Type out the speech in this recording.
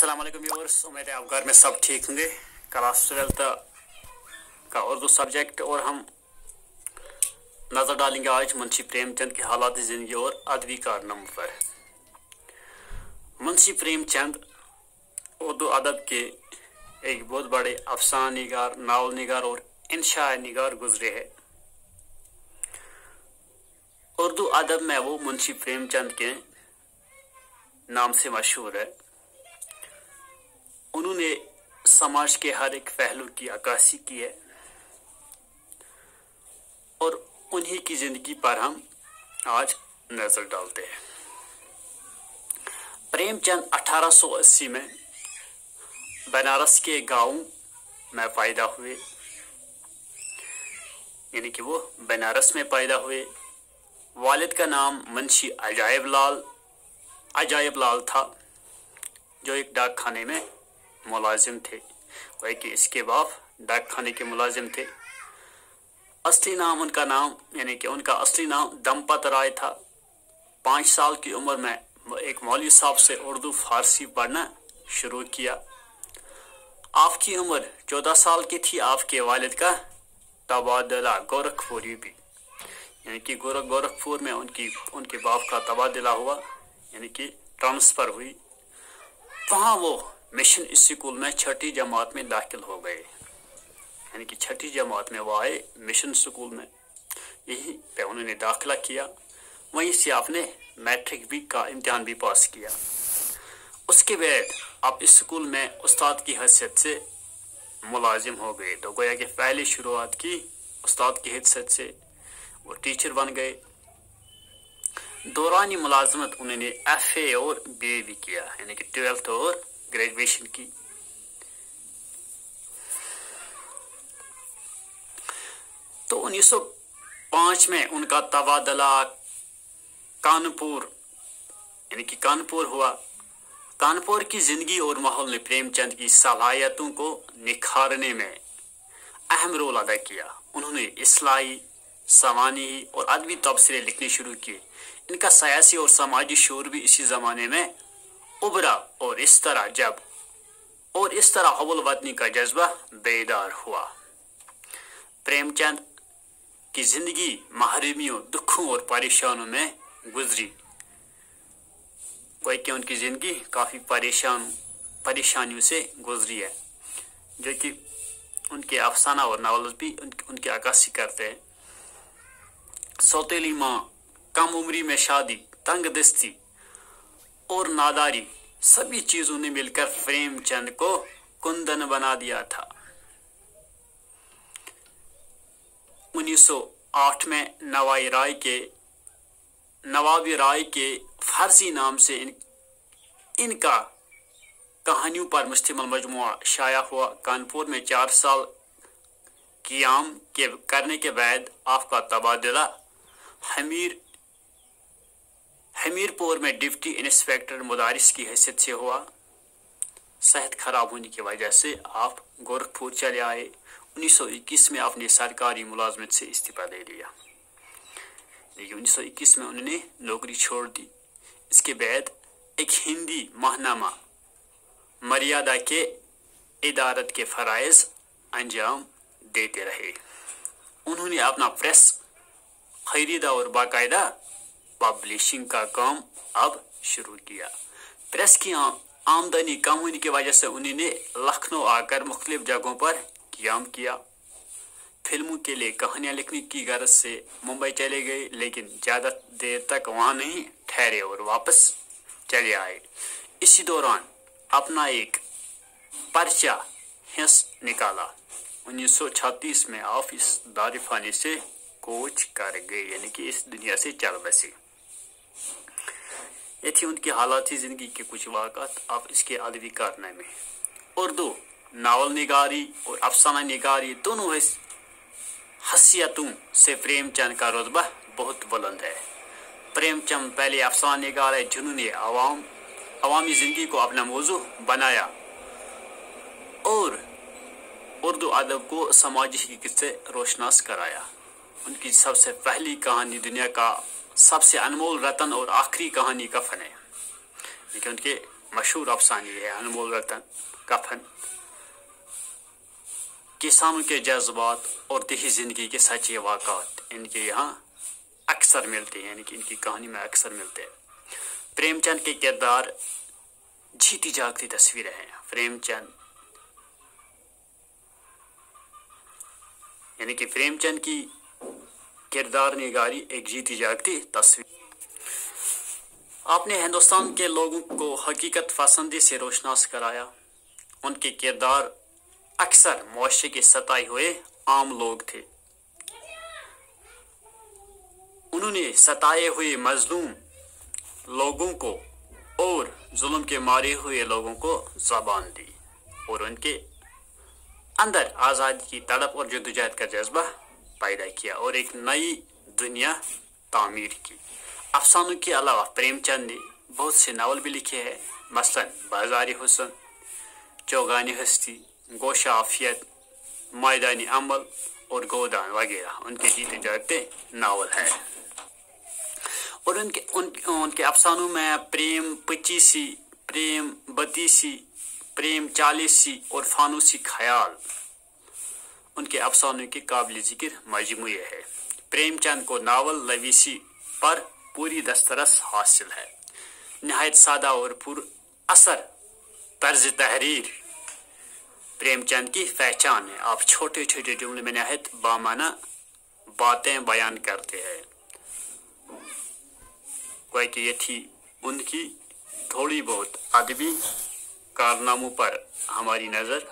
अस्सलाम वालेकुम व्यूअर्स, उम्मीद है आप घर में सब ठीक होंगे। क्लास 12 का उर्दू सब्जेक्ट और हम नज़र डालेंगे आज मुंशी प्रेमचंद की हालात ज़िंदगी और अदबी कारनामों पर। मुंशी प्रेमचंद उर्दू अदब के एक बहुत बड़े अफसाना निगार, नावल निगार और इंशाअ निगार गुजरे हैं। उर्दू अदब में वो मुंशी प्रेमचंद के नाम से मशहूर है। उन्होंने समाज के हर एक पहलू की अक्कासी की है और उन्हीं की जिंदगी पर हम आज नजर डालते हैं। प्रेमचंद 1880 में बनारस के गांव में पैदा हुए, यानी कि वो बनारस में पैदा हुए। वालिद का नाम मुंशी अजायब लाल था, जो एक डाक खाने में मुलाजिम थे। कोई कि इसके बाप डाक खाने के मुलाजिम थे। असली नाम यानी कि उनका असली नाम दंपत राय था। 5 साल की उम्र में एक मौलवी साहब से उर्दू फारसी पढ़ना शुरू किया। आपकी उम्र 14 साल की थी। आपके वालिद का तबादला गोरखपुर भी, यानी कि गोरखपुर में उनके बाप का तबादला हुआ, यानी कि ट्रांसफर हुई। वहाँ वो मिशन स्कूल में 6ठी जमात में दाखिल हो गए, यानी कि 6ठी जमात में वो आए मिशन स्कूल में। यहीं पे उन्होंने दाखिला किया। वहीं से आपने मैट्रिक भी का इम्तिहान भी पास किया। उसके बाद आप इस स्कूल में उस्ताद की हैसियत से मुलाजिम हो गए। तो गोया कि पहली शुरुआत की उस्ताद की हैसियत से वो टीचर बन गए। दौरानी मुलाजमत उन्होंने FA और BA भी किया, यानी कि 12th और ग्रेजुएशन की। तो 1905 में उनका तबादला कानपुर, यानी कि कानपुर हुआ। कानपुर की जिंदगी और माहौल ने प्रेमचंद की सलाहियतों को निखारने में अहम रोल अदा किया। उन्होंने इस्लाही, समानी और अदबी तबसरे लिखने शुरू किए। इनका सियासी और समाजी शोर भी इसी जमाने में उभरा और इस तरह हवल वतनी का जज्बा बेदार हुआ। प्रेमचंद की जिंदगी महरूमियों, दुखों और परेशानियों में गुजरी। कोई कि उनकी जिंदगी काफी परेशानियों से गुजरी है, जो कि उनके अफसाना और नावल भी उनकी अक्कासी करते हैं। सौतेली माँ, कम उम्री में शादी, तंग दस्ती और नादारी, सभी चीजों ने मिलकर प्रेमचंद को कुंदन बना दिया था। 1908 में नवाबी राय के फारसी नाम से इनका कहानियों पर मुश्तमिल मजमुआ शाया हुआ। कानपुर में 4 साल क़ियाम करने के बाद आपका तबादला हमीरपुर में डिप्टी इंस्पेक्टर मुदारिस की हैसियत से हुआ। सेहत खराब होने की वजह से आप गोरखपुर चले आए। 1921 में आपने सरकारी मुलाजमत से इस्तीफा दे दिया। 1921 में उन्होंने नौकरी छोड़ दी। इसके बाद एक हिंदी माहनामा मर्यादा के इदारत के फराइज अंजाम देते रहे। उन्होंने अपना प्रेस खरीदा और बाकायदा पब्लिशिंग का काम अब शुरू किया। प्रेस की आमदनी कम होने की वजह से उन्होंने लखनऊ आकर मुख्तलिफ जगहों पर क़ियाम किया। फिल्मों के लिए कहानियां लिखने की गरज से मुंबई चले गए, लेकिन ज़्यादा देर तक वहां नहीं ठहरे और वापस चले आए। इसी दौरान अपना एक पर्चा हिस्स निकाला। 1936 में आप इस दारिफाने से कोच कर गए, यानी कि इस दुनिया से चल बसे। ये थी उनकी हालाती जिंदगी के कुछ वाक़ात। अब इसके अदबी कारनामे। उर्दू नावल निगारी और अफसाना निगारी दोनों हसीयतों से प्रेमचंद का रुतबा बहुत बुलंद है। प्रेमचंद पहले अफसाना निगार है जिन्होंने अवामी जिंदगी को अपना मौजू बनाया और उर्दू अदब को समाजी हकीकत से रोशनास कराया। उनकी सबसे पहली कहानी दुनिया का सबसे अनमोल रतन और आखिरी कहानी कफन है, लेकिन उनके मशहूर अफसाने है अनमोल रतन कफन। किसानों के जज्बात और देही जिंदगी के सच्चे वाक़ात इनके यहाँ अक्सर मिलते हैं, यानी कि इनकी कहानी में अक्सर मिलते हैं। प्रेमचंद के किरदार जीती जागती तस्वीरें हैं। प्रेमचंद यानी कि प्रेमचंद की किरदार निगारी एक जीती जागती तस्वीर। आपने हिंदुस्तान के लोगों को हकीकत पसंदी से रोशनास कराया। उनके किरदार अक्सर मुआशरे के सताए हुए आम लोग थे। उन्होंने सताए हुए मजलूम लोगों को और जुल्म के मारे हुए लोगों को ज़बान दी और उनके अंदर आज़ादी की तड़प और जद्दोजहद का जज्बा पैदा किया और एक नई दुनिया तामीर की। अफसानों के अलावा प्रेमचंद ने बहुत से नावल भी लिखे हैं, मसलन बाज़ारी हुस्न, चौगानी हस्ती, गोशा आफियत, मैदानी अमल और गोदान वगैरह उनके जीते जागते नावल है। और उनके अफसानों में प्रेम पचीसी, प्रेम बत्तीसी, प्रेम चालीसी और फानूसी ख्याल उनके अफसानों के काबिल जिक्र मजमूए है। प्रेमचंद को नावल नवीसी पर पूरी दस्तरस हासिल है। नहायत सादा और पुर असर तर्ज तहरीर प्रेमचंद की पहचान है। आप छोटे छोटे जुमले में नहायत बामाना बातें बयान करते हैं। कोई कि ये थी उनकी थोड़ी बहुत अदबी कारनामों पर हमारी नज़र।